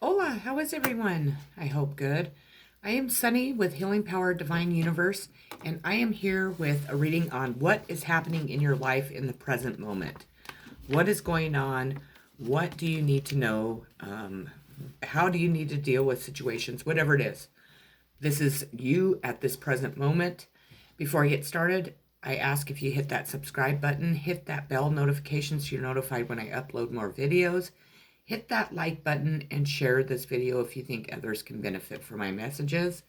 Hola, how is everyone? I hope good. I am Sunny with Healing Power Divine Universe, and I am here with a reading on what is happening in your life in the present moment. What is going on? What do you need to know? How do you need to deal with situations? Whatever it is. This is you at this present moment. Before I get started, I ask if you hit that subscribe button, hit that bell notification so you're notified when I upload more videos. Hit that like button and share this video if you think others can benefit from my messages.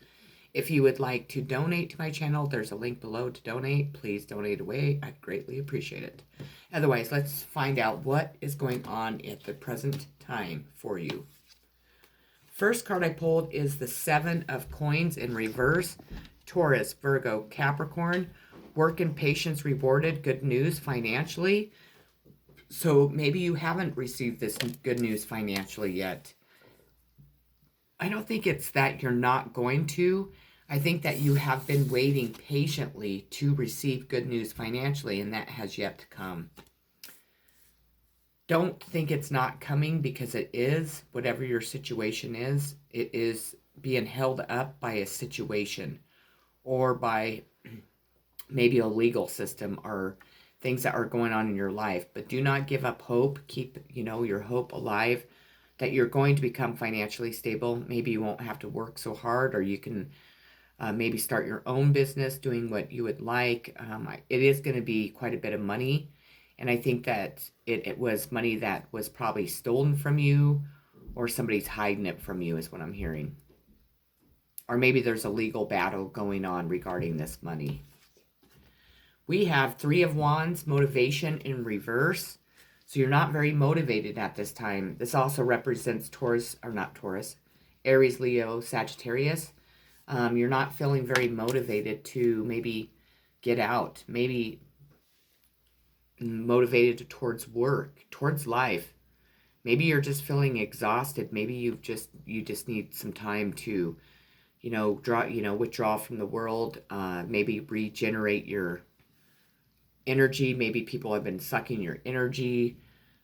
If you would like to donate to my channel, there's a link below to donate. Please donate away. I'd greatly appreciate it. Otherwise, let's find out what is going on at the present time for you. First card I pulled is the Seven of Coins in reverse. Taurus, Virgo, Capricorn. Work and patience rewarded. Good news financially. So maybe you haven't received this good news financially yet. I don't think it's that you're not going to. I think that you have been waiting patiently to receive good news financially, and that has yet to come. Don't think it's not coming, because it is. Whatever your situation is, it is being held up by a situation or by maybe a legal system or things that are going on in your life. But do not give up hope. Keep, your hope alive that you're going to become financially stable. Maybe you won't have to work so hard, or you can maybe start your own business doing what you would like. It is going to be quite a bit of money. And I think that it was money that was probably stolen from you, or somebody's hiding it from you is what I'm hearing. Or maybe there's a legal battle going on regarding this money. We have Three of Wands, motivation in reverse. So you're not very motivated at this time. This also represents Taurus, or not Taurus, Aries, Leo, Sagittarius. You're not feeling very motivated to maybe get out, maybe motivated towards work, towards life. Maybe you're just feeling exhausted. Maybe you just need some time to, withdraw from the world. Maybe regenerate your energy. Maybe people have been sucking your energy.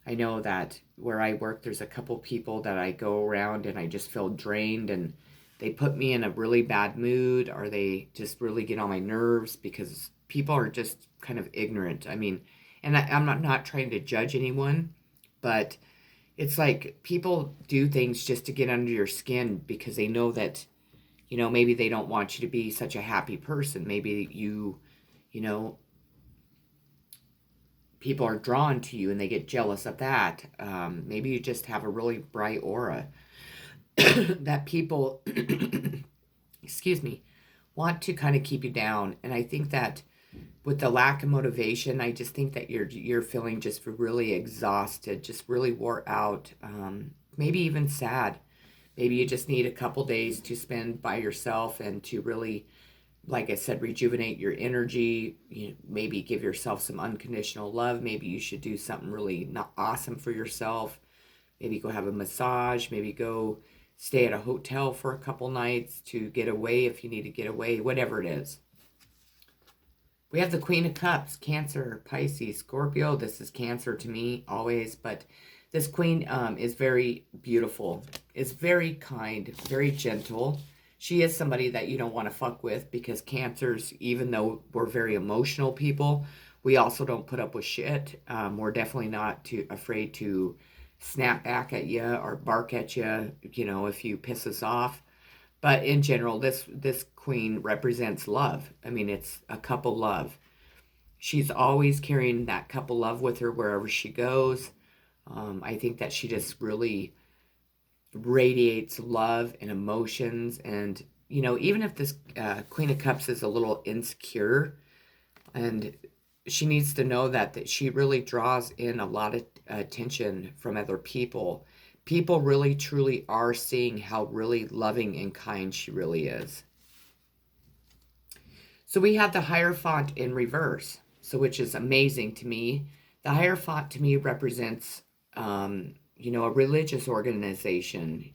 I know that where I work, there's a couple people that I go around and I just feel drained, and they put me in a really bad mood, or they just really get on my nerves because people are just kind of ignorant. I mean, and I'm not trying to judge anyone, but it's like people do things just to get under your skin because they know that, maybe they don't want you to be such a happy person. Maybe people are drawn to you and they get jealous of that. Maybe you just have a really bright aura that people, excuse me, want to kind of keep you down. And I think that with the lack of motivation, I just think that you're feeling just really exhausted, just really wore out, maybe even sad. Maybe you just need a couple days to spend by yourself and to really, like I said, rejuvenate your energy. Maybe give yourself some unconditional love. Maybe you should do something really not awesome for yourself. Maybe go have a massage. Maybe go stay at a hotel for a couple nights to get away if you need to get away, whatever it is. We have the Queen of Cups, Cancer, Pisces, Scorpio. This is Cancer to me always, but this queen is very beautiful, is very kind, very gentle. She is somebody that you don't want to fuck with, because Cancers, even though we're very emotional people, we also don't put up with shit. We're definitely not afraid to snap back at you or bark at you, if you piss us off. But in general, this queen represents love. I mean, it's a couple love. She's always carrying that couple love with her wherever she goes. I think that she just really radiates love and emotions. And, even if this Queen of Cups is a little insecure, and she needs to know that she really draws in a lot of attention from other people. People really truly are seeing how really loving and kind she really is. So we have the Hierophant in reverse, so which is amazing to me. The Hierophant to me represents, a religious organization,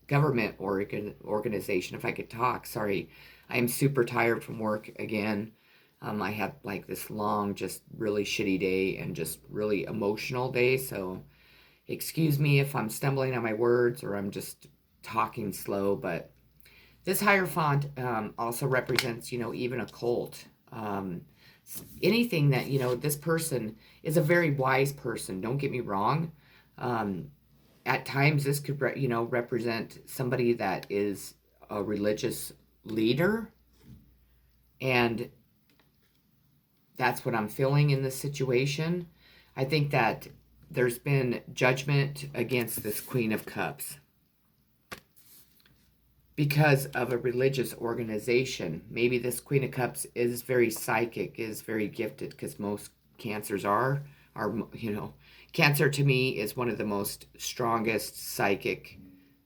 government organization. If I could talk, sorry, I am super tired from work again. I had like this long, just really shitty day and just really emotional day, so Excuse me if I'm stumbling on my words or I'm just talking slow, but this Hierophant also represents, even a cult. Anything that, this person is a very wise person. Don't get me wrong. At times, this could, represent somebody that is a religious leader. And that's what I'm feeling in this situation. I think that there's been judgment against this Queen of Cups because of a religious organization. Maybe this Queen of Cups is very psychic, is very gifted, because most cancers are, Cancer to me is one of the most strongest psychic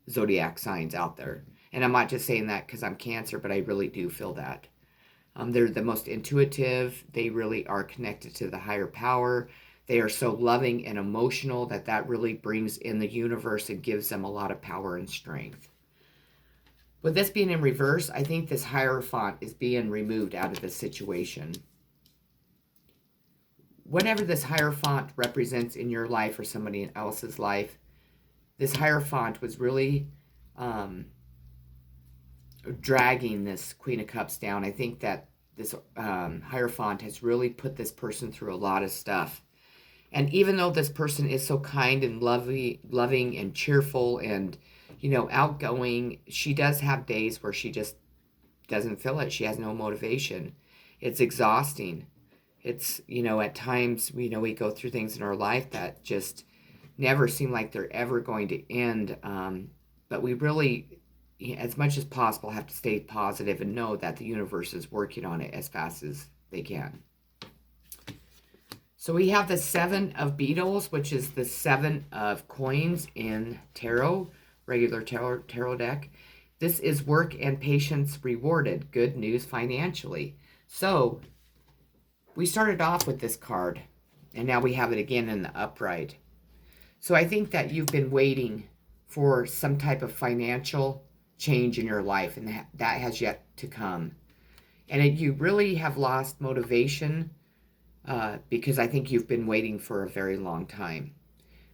zodiac signs out there. And I'm not just saying that because I'm Cancer, but I really do feel that. They're the most intuitive. They really are connected to the higher power. They are so loving and emotional that really brings in the universe and gives them a lot of power and strength. With this being in reverse, I think this Hierophant is being removed out of this situation. Whatever this Hierophant represents in your life or somebody else's life, this Hierophant was really dragging this Queen of Cups down. I think that this Hierophant has really put this person through a lot of stuff. And even though this person is so kind and loving and cheerful and, outgoing, she does have days where she just doesn't feel it. She has no motivation. It's exhausting. It's, at times, we go through things in our life that just never seem like they're ever going to end. But we really, as much as possible, have to stay positive and know that the universe is working on it as fast as they can. So we have the 7 of Beetles, which is the 7 of coins in tarot, regular tarot deck. This is work and patience rewarded. Good news financially. So we started off with this card, and now we have it again in the upright. So I think that you've been waiting for some type of financial change in your life, and that has yet to come. And you really have lost motivation because I think you've been waiting for a very long time.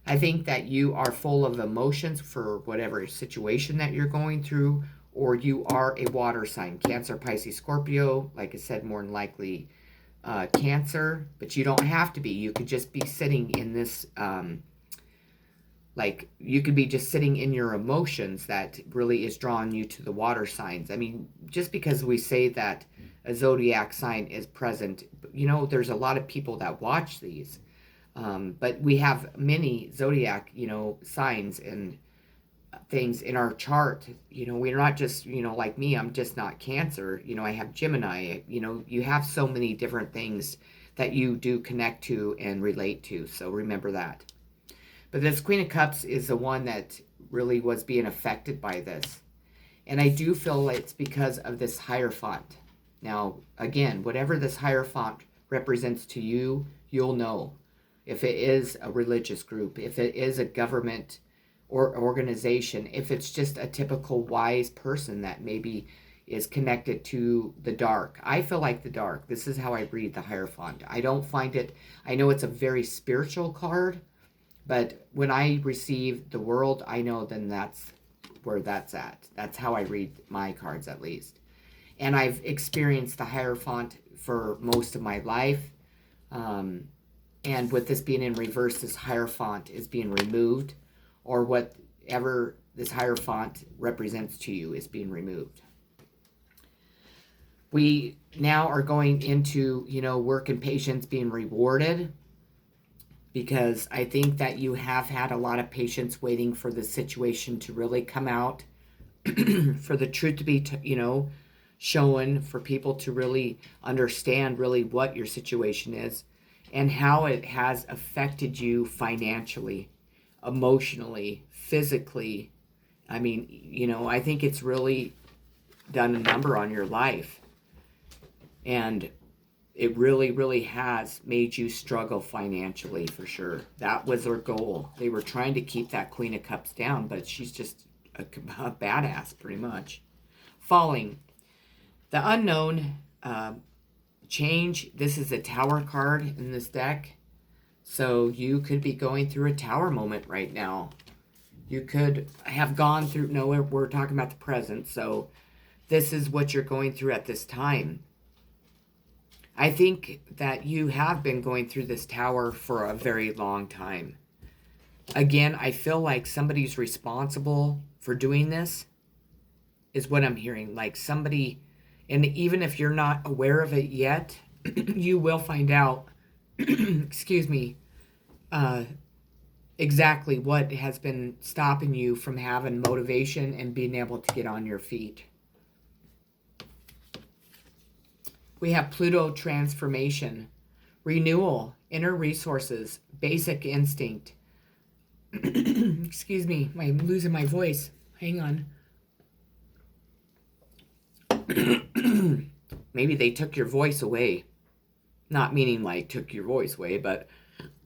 I think that you are full of emotions for whatever situation that you're going through, or you are a water sign, Cancer, Pisces, Scorpio, like I said, more than likely Cancer, but you don't have to be. You could just be sitting in this, you could be just sitting in your emotions that really is drawing you to the water signs. I mean, just because we say that a zodiac sign is present, there's a lot of people that watch these. But we have many zodiac, signs and things in our chart. We're not just, like me, I'm just not Cancer. I have Gemini. You have so many different things that you do connect to and relate to. So remember that. But this Queen of Cups is the one that really was being affected by this. And I do feel it's because of this Hierophant. Now, again, whatever this Hierophant represents to you, you'll know. If it is a religious group, if it is a government or organization, if it's just a typical wise person that maybe is connected to the dark. I feel like the dark. This is how I read the Hierophant. I don't find it, I know it's a very spiritual card, but when I receive the world, I know then that's where that's at. That's how I read my cards, at least. And I've experienced the Hierophant for most of my life. And with this being in reverse, this Hierophant is being removed, or whatever this Hierophant represents to you is being removed. We now are going into, work and patience being rewarded, because I think that you have had a lot of patience waiting for the situation to really come out, for the truth to be, shown, for people to really understand really what your situation is and how it has affected you financially, emotionally, physically. I mean, I think it's really done a number on your life. And it really, really has made you struggle financially, for sure. That was their goal. They were trying to keep that Queen of Cups down, but she's just a badass, pretty much. Falling. The unknown change. This is a Tower card in this deck. So you could be going through a tower moment right now. You could have gone through, no, we're talking about the present. So this is what you're going through at this time. I think that you have been going through this tower for a very long time. Again, I feel like somebody's responsible for doing this, is what I'm hearing. Like somebody, and even if you're not aware of it yet, you will find out, excuse me, exactly what has been stopping you from having motivation and being able to get on your feet. We have Pluto transformation, renewal, inner resources, basic instinct. Excuse me, I'm losing my voice. Hang on. Maybe they took your voice away. Not meaning like took your voice away, but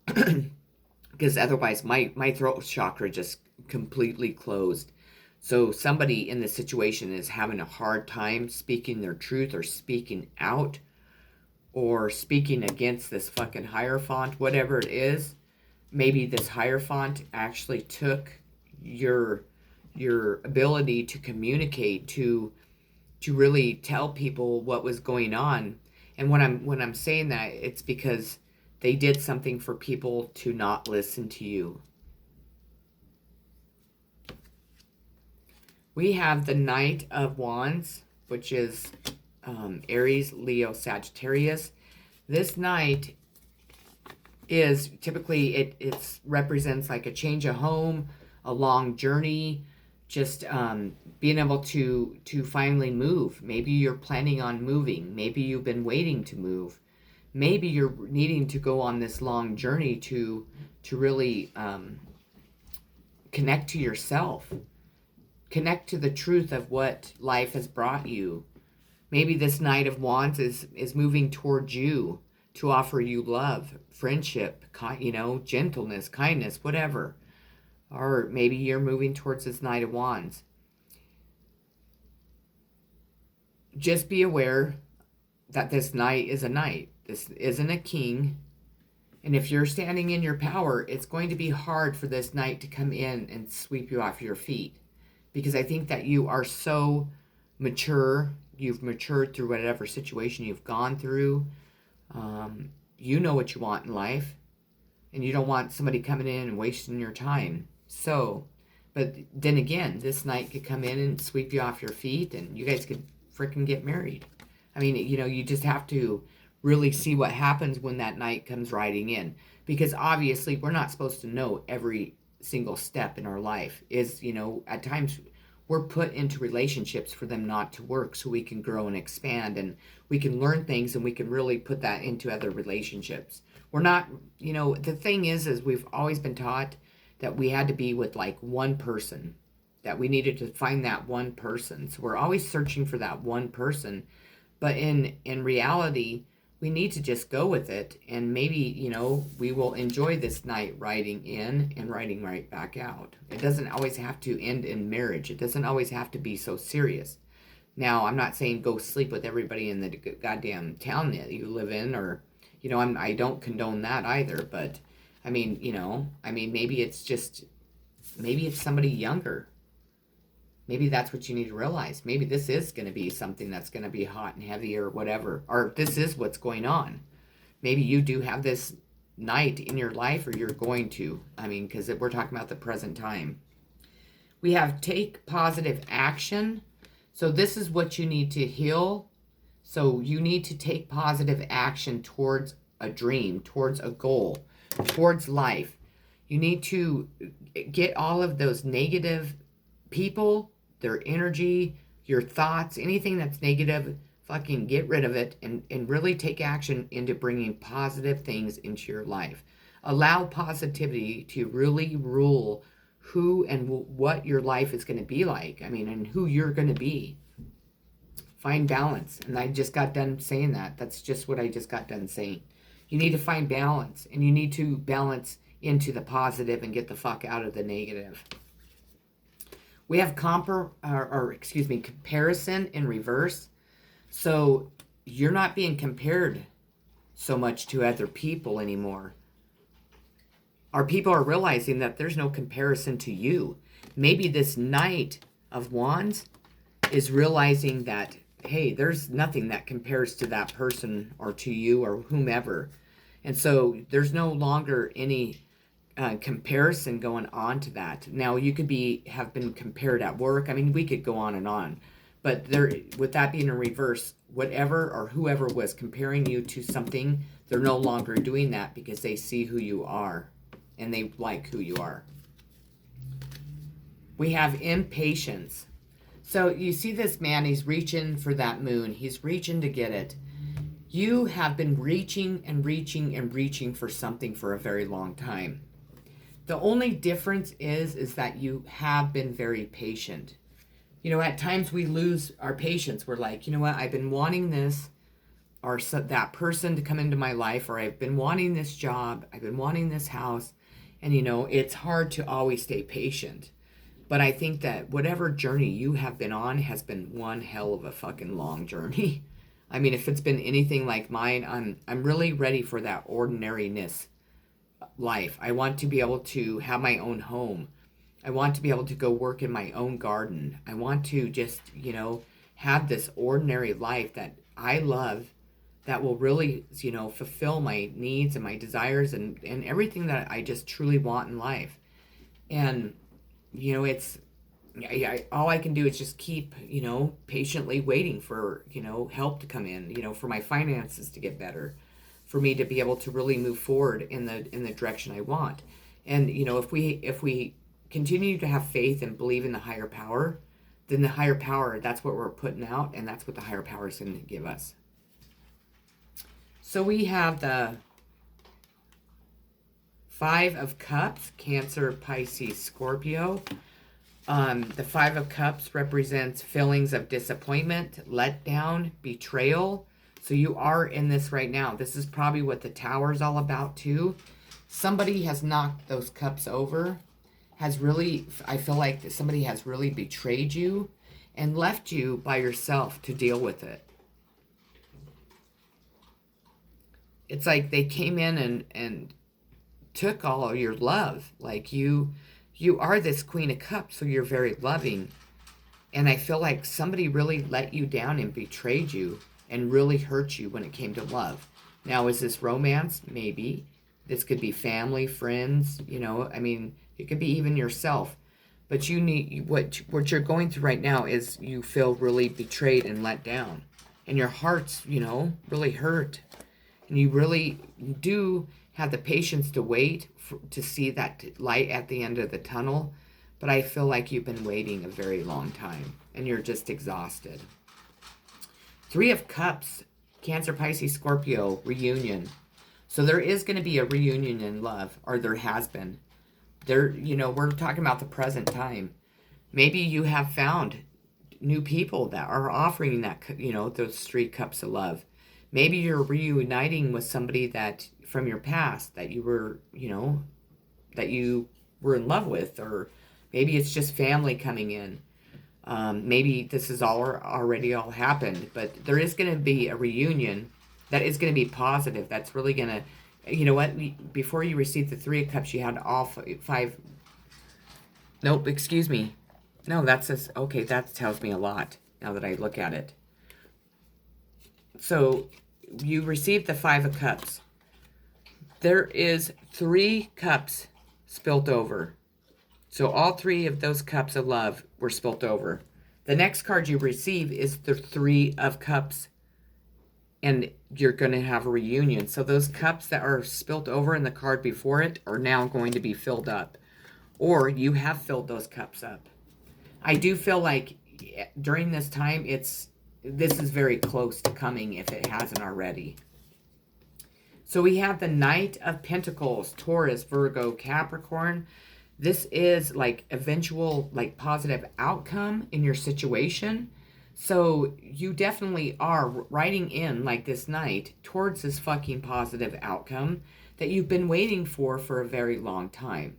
because otherwise my throat chakra just completely closed. So somebody in this situation is having a hard time speaking their truth or speaking out or speaking against this fucking Hierophant, whatever it is. Maybe this Hierophant actually took your ability to communicate, to really tell people what was going on. And when I'm saying that, it's because they did something for people to not listen to you. We have the Knight of Wands, which is Aries, Leo, Sagittarius. This Knight is typically, it represents like a change of home, a long journey, just being able to finally move. Maybe you're planning on moving. Maybe you've been waiting to move. Maybe you're needing to go on this long journey to really connect to yourself. Connect to the truth of what life has brought you. Maybe this Knight of Wands is moving towards you to offer you love, friendship, gentleness, kindness, whatever. Or maybe you're moving towards this Knight of Wands. Just be aware that this knight is a knight. This isn't a king. And if you're standing in your power, it's going to be hard for this knight to come in and sweep you off your feet. Because I think that you are so mature. You've matured through whatever situation you've gone through. You know what you want in life. And you don't want somebody coming in and wasting your time. So, but then again, this knight could come in and sweep you off your feet and you guys could freaking get married. I mean, you just have to really see what happens when that knight comes riding in. Because obviously, we're not supposed to know every single step in our life. At times we're put into relationships for them not to work so we can grow and expand and we can learn things and we can really put that into other relationships. We're not, the thing is we've always been taught that we had to be with like one person, that we needed to find that one person. So we're always searching for that one person. But in reality, we need to just go with it. And maybe, we will enjoy this night riding in and riding right back out. It doesn't always have to end in marriage. It doesn't always have to be so serious. Now, I'm not saying go sleep with everybody in the goddamn town that you live in, or, I don't condone that either. But, maybe it's somebody younger. Maybe that's what you need to realize. Maybe this is going to be something that's going to be hot and heavy or whatever. Or this is what's going on. Maybe you do have this night in your life, or you're going to. Because we're talking about the present time. We have take positive action. So this is what you need to heal. So you need to take positive action towards a dream, towards a goal, towards life. You need to get all of those negative people, their energy, your thoughts, anything that's negative, fucking get rid of it and really take action into bringing positive things into your life. Allow positivity to really rule who and what your life is going to be like. And who you're going to be. Find balance. And I just got done saying that. That's just what I just got done saying. You need to find balance, and you need to balance into the positive and get the fuck out of the negative. We have comparison in reverse. So you're not being compared so much to other people anymore. Our people are realizing that there's no comparison to you. Maybe this Knight of Wands is realizing that, hey, there's nothing that compares to that person or to you or whomever. And so there's no longer any comparison going on to that. Now, you could have been compared at work. I mean, we could go on and on. But there, with that being in reverse, whatever or whoever was comparing you to something, they're no longer doing that because they see who you are and they like who you are. We have impatience. So you see this man, he's reaching for that moon. He's reaching to get it. You have been reaching and reaching and reaching for something for a very long time. The only difference is that you have been very patient. You know, at times we lose our patience. We're like, you know what, I've been wanting this or that person to come into my life, or I've been wanting this job, I've been wanting this house. And, you know, it's hard to always stay patient. But I think that whatever journey you have been on has been one hell of a fucking long journey. I mean, if it's been anything like mine, I'm really ready for that ordinariness life. I want to be able to have my own home. I want to be able to go work in my own garden. I want to just, you know, have this ordinary life that I love, that will really, you know, fulfill my needs and my desires and everything that I just truly want in life. And, you know, it's, all I can do is just keep, you know, patiently waiting for, you know, help to come in, you know, for my finances to get better, for me to be able to really move forward in the direction I want. And, you know, if we continue to have faith and believe in the higher power, then the higher power, that's what we're putting out, and that's what the higher power is going to give us. So we have the Five of Cups, Cancer, Pisces, Scorpio. The Five of Cups represents feelings of disappointment, letdown, betrayal. So you are in this right now. This is probably what the Tower is all about too. Somebody has knocked those cups over, has really, I feel like somebody has really betrayed you and left you by yourself to deal with it. It's like they came in and took all of your love. Like you are this Queen of Cups, so you're very loving. And I feel like somebody really let you down and betrayed you and really hurt you when it came to love. Now, is this romance? Maybe. This could be family, friends, you know, I mean, it could be even yourself. But you need, what you're going through right now is you feel really betrayed and let down. And your heart's, you know, really hurt. And you really do have the patience to wait to see that light at the end of the tunnel. But I feel like you've been waiting a very long time and you're just exhausted. Three of Cups, Cancer, Pisces, Scorpio, reunion. So there is going to be a reunion in love, or there has been. There, you know, we're talking about the present time. Maybe you have found new people that are offering that, you know, those 3 cups of love. Maybe you're reuniting with somebody that from your past that you were, you know, that you were in love with, or maybe it's just family coming in. Maybe this is already all happened, but there is going to be a reunion that is going to be positive. That's really going to, you know what, before you received the 3 of Cups, you had all 5. Nope, excuse me. No, that's just, okay, that tells me a lot now that I look at it. So you received the 5 of Cups. There is 3 cups spilt over. So all 3 of those cups of love were spilt over. The next card you receive is the 3 of Cups. And you're going to have a reunion. So those cups that are spilt over in the card before it are now going to be filled up. Or you have filled those cups up. I do feel like during this time, this is very close to coming if it hasn't already. So we have the Knight of Pentacles, Taurus, Virgo, Capricorn. This is like eventual, like positive outcome in your situation. So you definitely are writing in like this Knight towards this fucking positive outcome that you've been waiting for a very long time.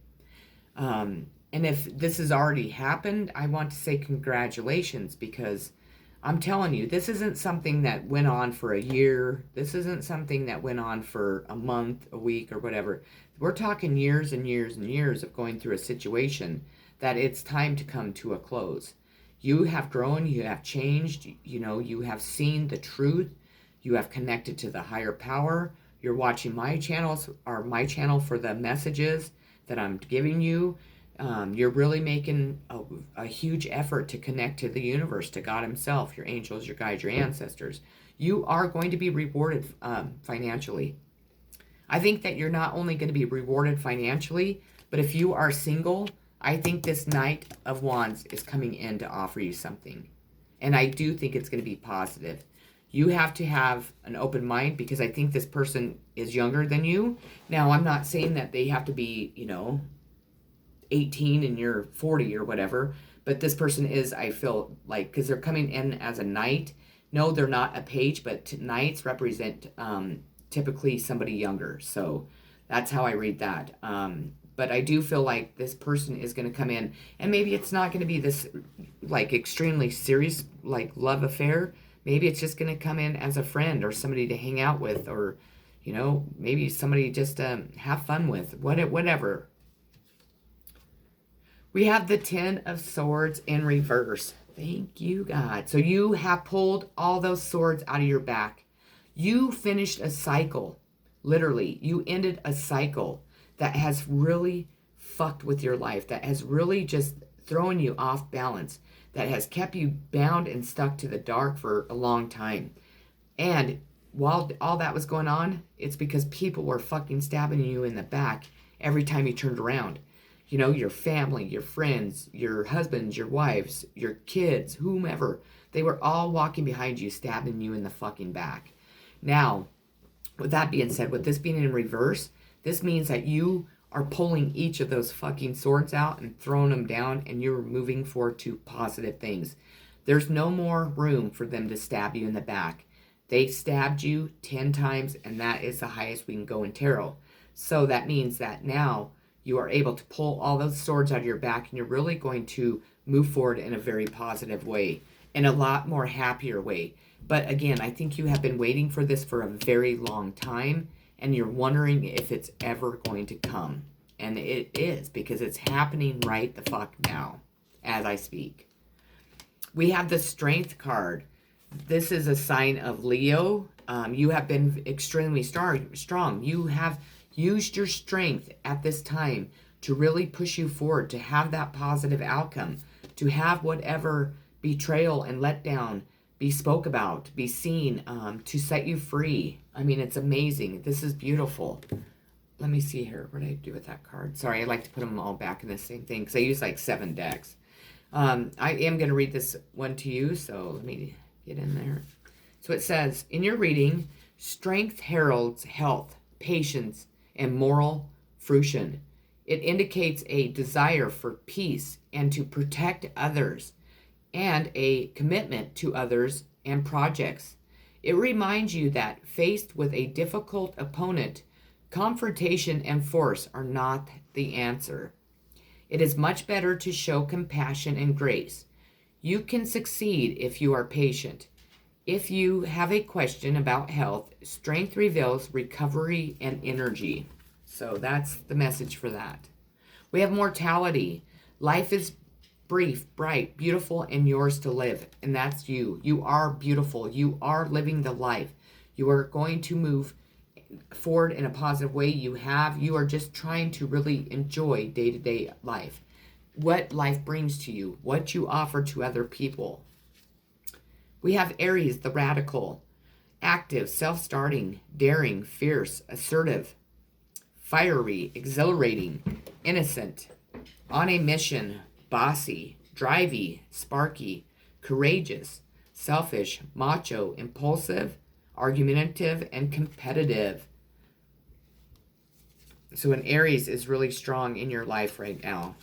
And if this has already happened, I want to say congratulations, because I'm telling you, this isn't something that went on for a year. This isn't something that went on for a month, a week, or whatever. We're talking years and years and years of going through a situation that it's time to come to a close. You have grown, you have changed, you have seen the truth, you have connected to the higher power. You're watching my channels, or my channel, for the messages that I'm giving you. You're really making a huge effort to connect to the universe, to God Himself, your angels, your guides, your ancestors. You are going to be rewarded financially. I think that you're not only going to be rewarded financially, but if you are single, I think this Knight of Wands is coming in to offer you something. And I do think it's going to be positive. You have to have an open mind, because I think this person is younger than you. Now, I'm not saying that they have to be, 18 and you're 40 or whatever, but this person is, I feel like, because they're coming in as a knight. No, they're not a page, but knights represent typically somebody younger. So that's how I read that. But I do feel like this person is going to come in, and maybe it's not going to be this like extremely serious like love affair. Maybe it's just going to come in as a friend or somebody to hang out with, or maybe somebody just to have fun with, whatever. We have the Ten of Swords in reverse. Thank you, God. So you have pulled all those swords out of your back. You finished a cycle. Literally, you ended a cycle that has really fucked with your life, that has really just thrown you off balance, that has kept you bound and stuck to the dark for a long time. And while all that was going on, it's because people were fucking stabbing you in the back every time you turned around. Your family, your friends, your husbands, your wives, your kids, whomever, they were all walking behind you, stabbing you in the fucking back. Now, with that being said, with this being in reverse, this means that you are pulling each of those fucking swords out and throwing them down, and you're moving forward to positive things. There's no more room for them to stab you in the back. They stabbed you 10 times, and that is the highest we can go in tarot. So that means that now you are able to pull all those swords out of your back, and you're really going to move forward in a very positive way, in a lot more happier way. But again, I think you have been waiting for this for a very long time, and you're wondering if it's ever going to come. And it is, because it's happening right the fuck now, as I speak. We have the Strength card. This is a sign of Leo. You have been extremely strong. You have used your strength at this time to really push you forward, to have that positive outcome, to have whatever betrayal and letdown be spoke about, be seen, to set you free. I mean, it's amazing. This is beautiful. Let me see here. What did I do with that card? Sorry, I like to put them all back in the same thing because I use like 7 decks. I am going to read this one to you, so let me get in there. So it says, in your reading, strength heralds health, patience, and moral fruition. It indicates a desire for peace and to protect others, and a commitment to others and projects. It reminds you that faced with a difficult opponent, confrontation and force are not the answer. It is much better to show compassion and grace. You can succeed if you are patient. If you have a question about health, strength reveals recovery and energy. So that's the message for that. We have mortality. Life is brief, bright, beautiful, and yours to live. And that's you. You are beautiful. You are living the life. You are going to move forward in a positive way. You are just trying to really enjoy day-to-day life. What life brings to you. What you offer to other people. We have Aries, the radical. Active, self-starting, daring, fierce, assertive, fiery, exhilarating, innocent, on a mission, bossy, drivey, sparky, courageous, selfish, macho, impulsive, argumentative, and competitive. So an Aries is really strong in your life right now.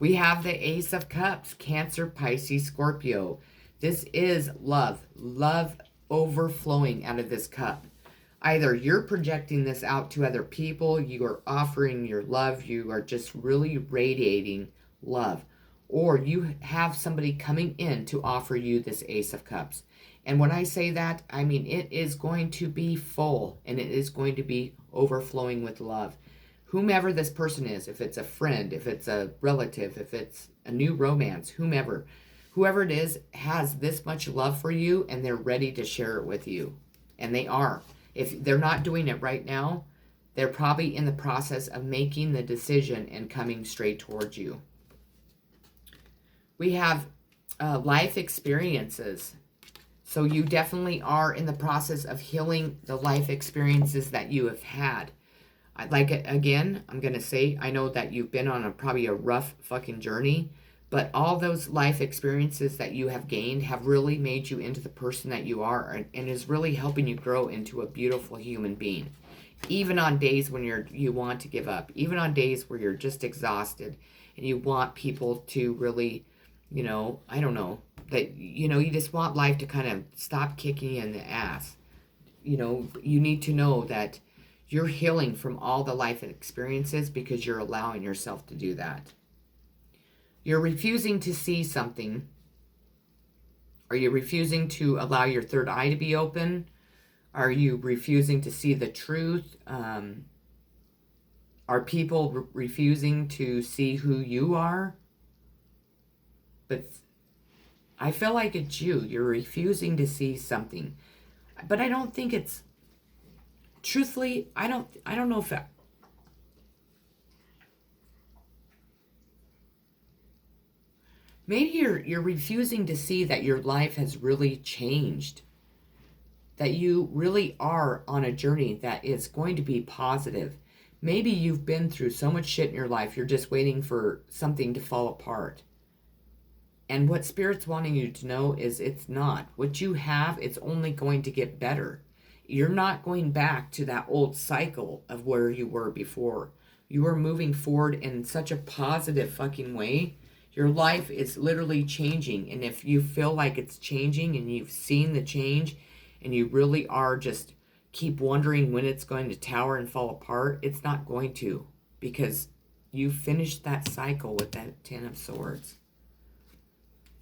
We have the Ace of Cups, Cancer, Pisces, Scorpio. This is love. Love overflowing out of this cup. Either you're projecting this out to other people, you are offering your love, you are just really radiating love, or you have somebody coming in to offer you this Ace of Cups. And when I say that, I mean it is going to be full and it is going to be overflowing with love. Whomever this person is, if it's a friend, if it's a relative, if it's a new romance, whoever it is has this much love for you and they're ready to share it with you. And they are. If they're not doing it right now, they're probably in the process of making the decision and coming straight towards you. We have life experiences. So you definitely are in the process of healing the life experiences that you have had. I'd like it again. I'm going to say, I know that you've been on probably a rough fucking journey, but all those life experiences that you have gained have really made you into the person that you are and is really helping you grow into a beautiful human being. Even on days when you want to give up, even on days where you're just exhausted and you want people to really, I don't know, that, you just want life to kind of stop kicking you in the ass. You need to know that you're healing from all the life experiences because you're allowing yourself to do that. You're refusing to see something. Are you refusing to allow your third eye to be open? Are you refusing to see the truth? Are people refusing to see who you are? But I feel like it's you. You're refusing to see something. But I don't think it's... Truthfully, I don't know if... Maybe you're refusing to see that your life has really changed. That you really are on a journey that is going to be positive. Maybe you've been through so much shit in your life, you're just waiting for something to fall apart. And what Spirit's wanting you to know is it's not. What you have, it's only going to get better. You're not going back to that old cycle of where you were before. You are moving forward in such a positive fucking way. Your life is literally changing. And if you feel like it's changing and you've seen the change and you really are just keep wondering when it's going to tower and fall apart, it's not going to, because you finished that cycle with that Ten of Swords.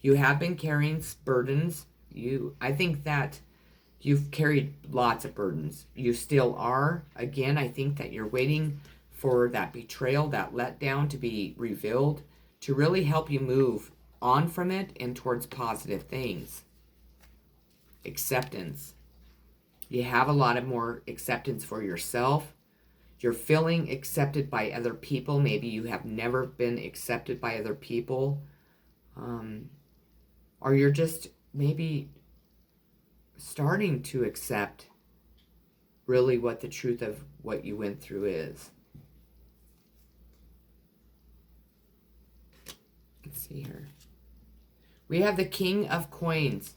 You have been carrying burdens. I think that you've carried lots of burdens. You still are. Again, I think that you're waiting for that betrayal, that letdown to be revealed, to really help you move on from it and towards positive things. Acceptance. You have a lot of more acceptance for yourself. You're feeling accepted by other people. Maybe you have never been accepted by other people. Or you're just maybe starting to accept really what the truth of what you went through is. Let's see here. We have the King of Coins.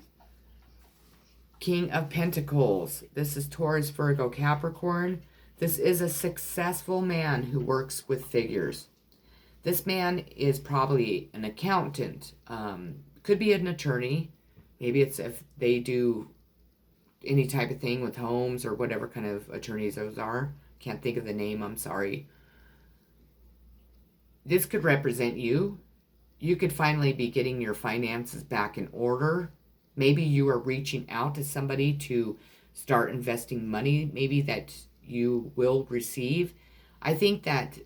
King of Pentacles. This is Taurus, Virgo, Capricorn. This is a successful man who works with figures. This man is probably an accountant. Could be an attorney. Maybe it's if they do any type of thing with homes or whatever kind of attorneys those are. Can't think of the name, I'm sorry. This could represent you. You could finally be getting your finances back in order. Maybe you are reaching out to somebody to start investing money, maybe that you will receive. I think that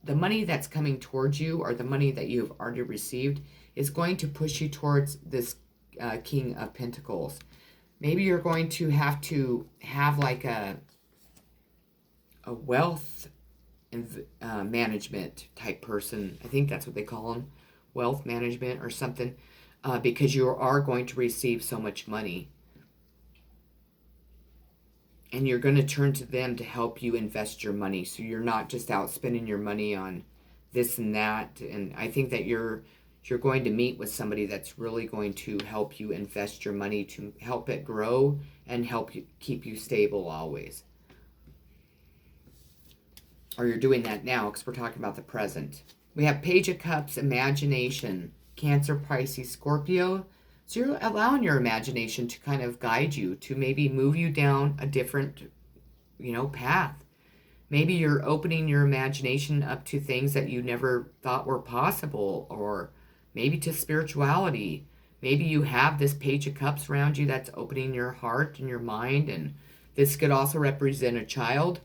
the money that's coming towards you, or the money that you've already received, is going to push you towards this King of Pentacles. Maybe you're going to have like a wealth and management type person. I think that's what they call them, wealth management or something, because you are going to receive so much money. And you're going to turn to them to help you invest your money, so you're not just out spending your money on this and that. And I think that you're going to meet with somebody that's really going to help you invest your money to help it grow and help you keep you stable always. Or you're doing that now, because we're talking about the present. We have Page of Cups, imagination, Cancer, Pisces, Scorpio. So you're allowing your imagination to kind of guide you, to maybe move you down a different, path. Maybe you're opening your imagination up to things that you never thought were possible, or maybe to spirituality. Maybe you have this Page of Cups around you that's opening your heart and your mind, and this could also represent a child.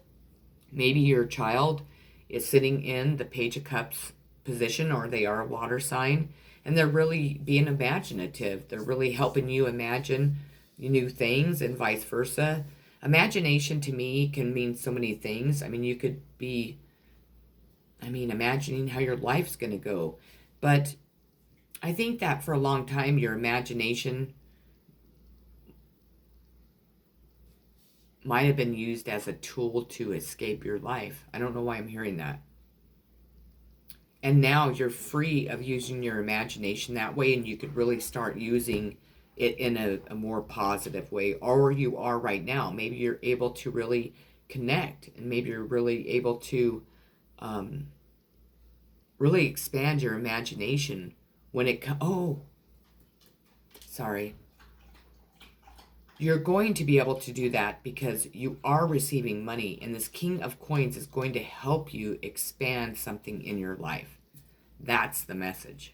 Maybe your child is sitting in the Page of Cups position, or they are a water sign, and they're really being imaginative. They're really helping you imagine new things and vice versa. Imagination to me can mean so many things. I mean, you could be, imagining how your life's going to go. But I think that for a long time, your imagination might have been used as a tool to escape your life. I don't know why I'm hearing that. And now you're free of using your imagination that way, and you could really start using it in a more positive way, or you are right now. Maybe you're able to really connect, and maybe you're really able to really expand your imagination when it sorry. You're going to be able to do that because you are receiving money, and this King of Coins is going to help you expand something in your life. That's the message.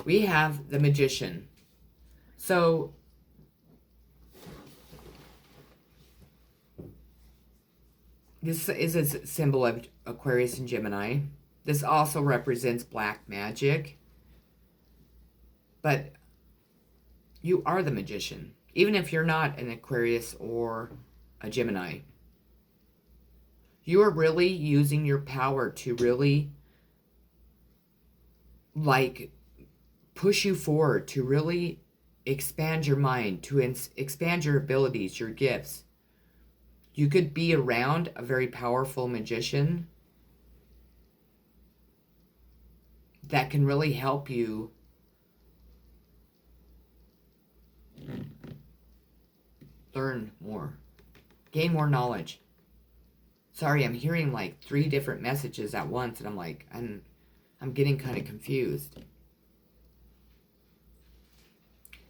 We have the Magician. So this is a symbol of Aquarius and Gemini. This also represents black magic. But you are the Magician, even if you're not an Aquarius or a Gemini. You are really using your power to really, push you forward, to really expand your mind, to expand your abilities, your gifts. You could be around a very powerful magician that can really help you learn more, gain more knowledge. Sorry, I'm hearing like 3 different messages at once, and I'm getting kind of confused.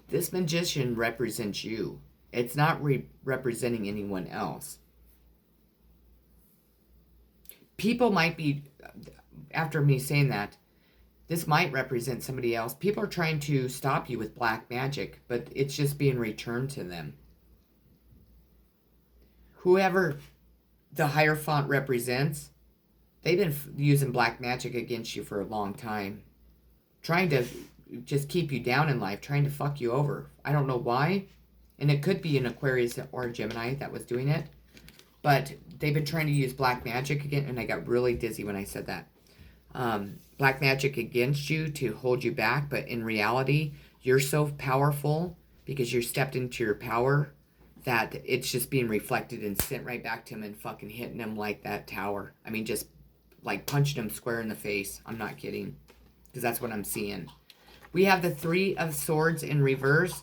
This magician represents you. It's not representing anyone else. People might be, after me saying that, this might represent somebody else. People are trying to stop you with black magic, but it's just being returned to them. Whoever the Hierophant represents, they've been using black magic against you for a long time. Trying to just keep you down in life, trying to fuck you over. I don't know why. And it could be an Aquarius or a Gemini that was doing it. But they've been trying to use black magic again, and I got really dizzy when I said that. Black magic against you to hold you back, but in reality, you're so powerful because you stepped into your power that it's just being reflected and sent right back to him and fucking hitting him like that tower. I mean, just like punching him square in the face. I'm not kidding, because that's what I'm seeing. We have the 3 of Swords in reverse.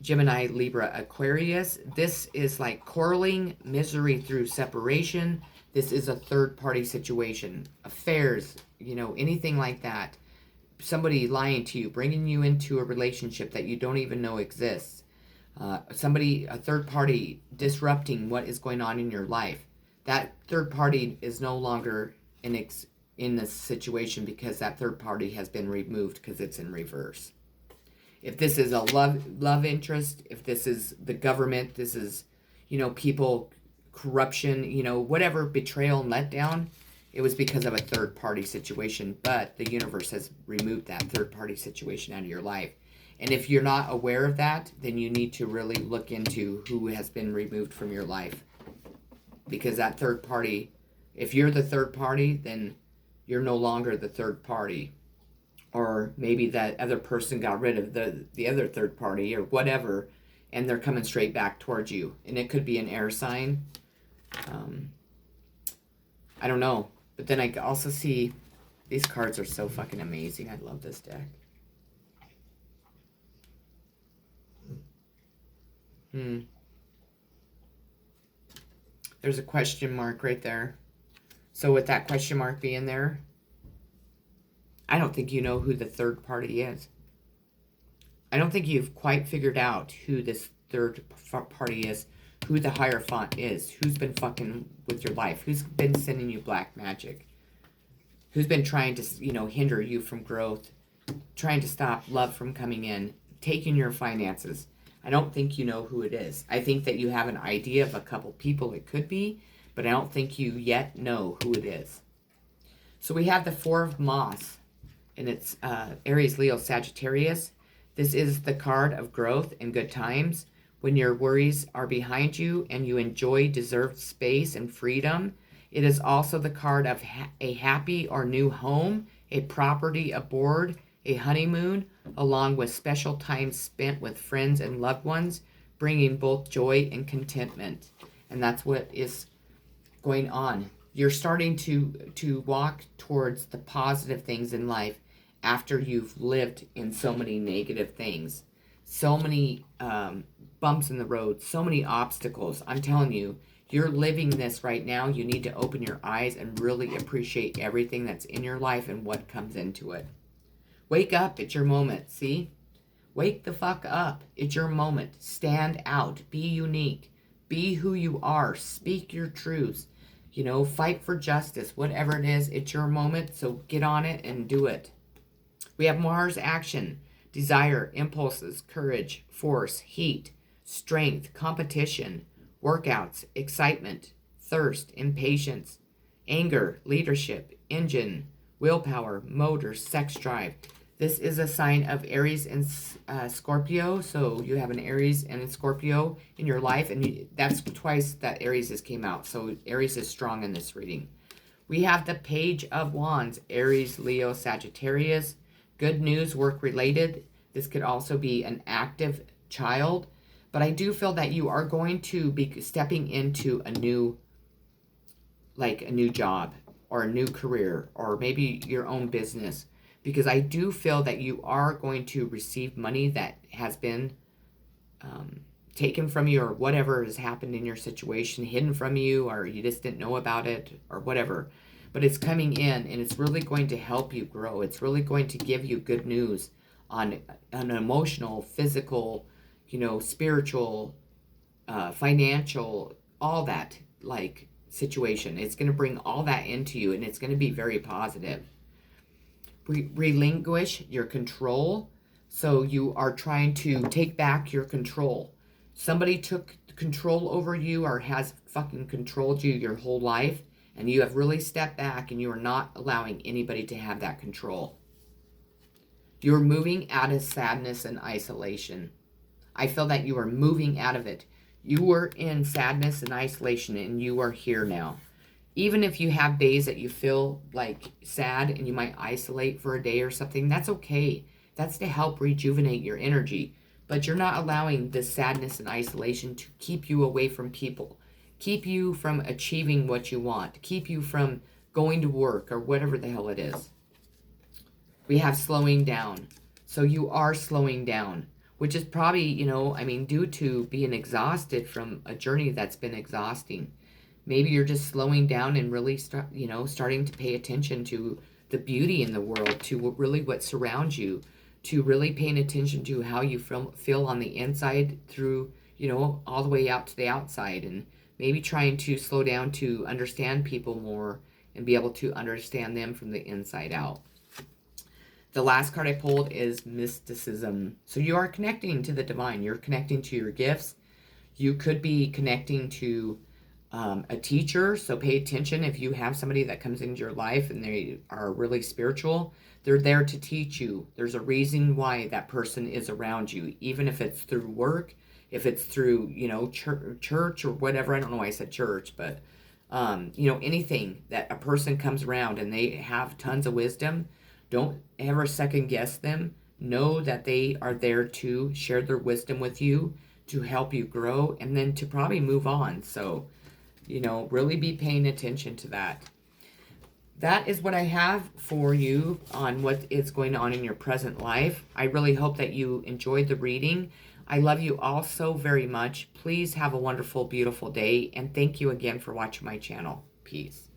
Gemini, Libra, Aquarius. This is like quarreling, misery through separation. This is a third-party situation. Affairs, anything like that. Somebody lying to you, bringing you into a relationship that you don't even know exists. A third party disrupting what is going on in your life. That third party is no longer in this situation because that third party has been removed because it's in reverse. If this is a love interest, if this is the government, this is, people, corruption, whatever, betrayal and letdown, it was because of a third party situation. But the universe has removed that third party situation out of your life. And if you're not aware of that, then you need to really look into who has been removed from your life. Because that third party, if you're the third party, then you're no longer the third party. Or maybe that other person got rid of the other third party or whatever, and they're coming straight back towards you. And it could be an air sign. I don't know. But then I also see these cards are so fucking amazing. I love this deck. There's a question mark right there. So with that question mark being there, I don't think you know who the third party is. I don't think you've quite figured out who this third party is, who the Hierophant is, who's been fucking with your life, who's been sending you black magic, who's been trying to, hinder you from growth, trying to stop love from coming in, taking your finances. I don't think you know who it is. I think that you have an idea of a couple people it could be, but I don't think you yet know who it is. So we have the Four of Moss, and it's Aries, Leo, Sagittarius. This is the card of growth and good times when your worries are behind you and you enjoy deserved space and freedom. It is also the card of a happy or new home, a property aboard, a honeymoon, along with special time spent with friends and loved ones, bringing both joy and contentment. And that's what is going on. You're starting to walk towards the positive things in life after you've lived in so many negative things, so many bumps in the road, so many obstacles. I'm telling you, you're living this right now. You need to open your eyes and really appreciate everything that's in your life and what comes into it. Wake up. It's your moment. See? Wake the fuck up. It's your moment. Stand out. Be unique. Be who you are. Speak your truths. You know, fight for justice. Whatever it is, it's your moment. So get on it and do it. We have Mars action, desire, impulses, courage, force, heat, strength, competition, workouts, excitement, thirst, impatience, anger, leadership, engine, willpower, motor, sex drive. This is a sign of Aries and Scorpio. So you have an Aries and a Scorpio in your life. And that's twice that Aries has came out. So Aries is strong in this reading. We have the Page of Wands, Aries, Leo, Sagittarius. Good news, work related. This could also be an active child. But I do feel that you are going to be stepping into a new job or a new career or maybe your own business. Because I do feel that you are going to receive money that has been taken from you or whatever has happened in your situation, hidden from you, or you just didn't know about it or whatever. But it's coming in and it's really going to help you grow. It's really going to give you good news on an emotional, physical, spiritual, financial, all that situation. It's going to bring all that into you and it's going to be very positive. Relinquish your control. So you are trying to take back your control. Somebody took control over you or has fucking controlled you your whole life, and you have really stepped back and you are not allowing anybody to have that control. You're moving out of sadness and isolation. I feel that you are moving out of it. You were in sadness and isolation and you are here now. Even if you have days that you feel sad and you might isolate for a day or something, that's okay. That's to help rejuvenate your energy. But you're not allowing this sadness and isolation to keep you away from people, keep you from achieving what you want, keep you from going to work or whatever the hell it is. We have slowing down. So you are slowing down, which is probably, due to being exhausted from a journey that's been exhausting. Maybe you're just slowing down and really starting to pay attention to the beauty in the world, to really what surrounds you, to really paying attention to how you feel on the inside through, all the way out to the outside, and maybe trying to slow down to understand people more and be able to understand them from the inside out. The last card I pulled is mysticism. So you are connecting to the divine. You're connecting to your gifts. You could be connecting to a teacher, so pay attention. If you have somebody that comes into your life and they are really spiritual, they're there to teach you. There's a reason why that person is around you, even if it's through work, if it's through, church or whatever. I don't know why I said church, but, anything that a person comes around and they have tons of wisdom, don't ever second guess them. Know that they are there to share their wisdom with you, to help you grow, and then to probably move on. So, really be paying attention to that. That is what I have for you on what is going on in your present life. I really hope that you enjoyed the reading. I love you all so very much. Please have a wonderful, beautiful day. And thank you again for watching my channel. Peace.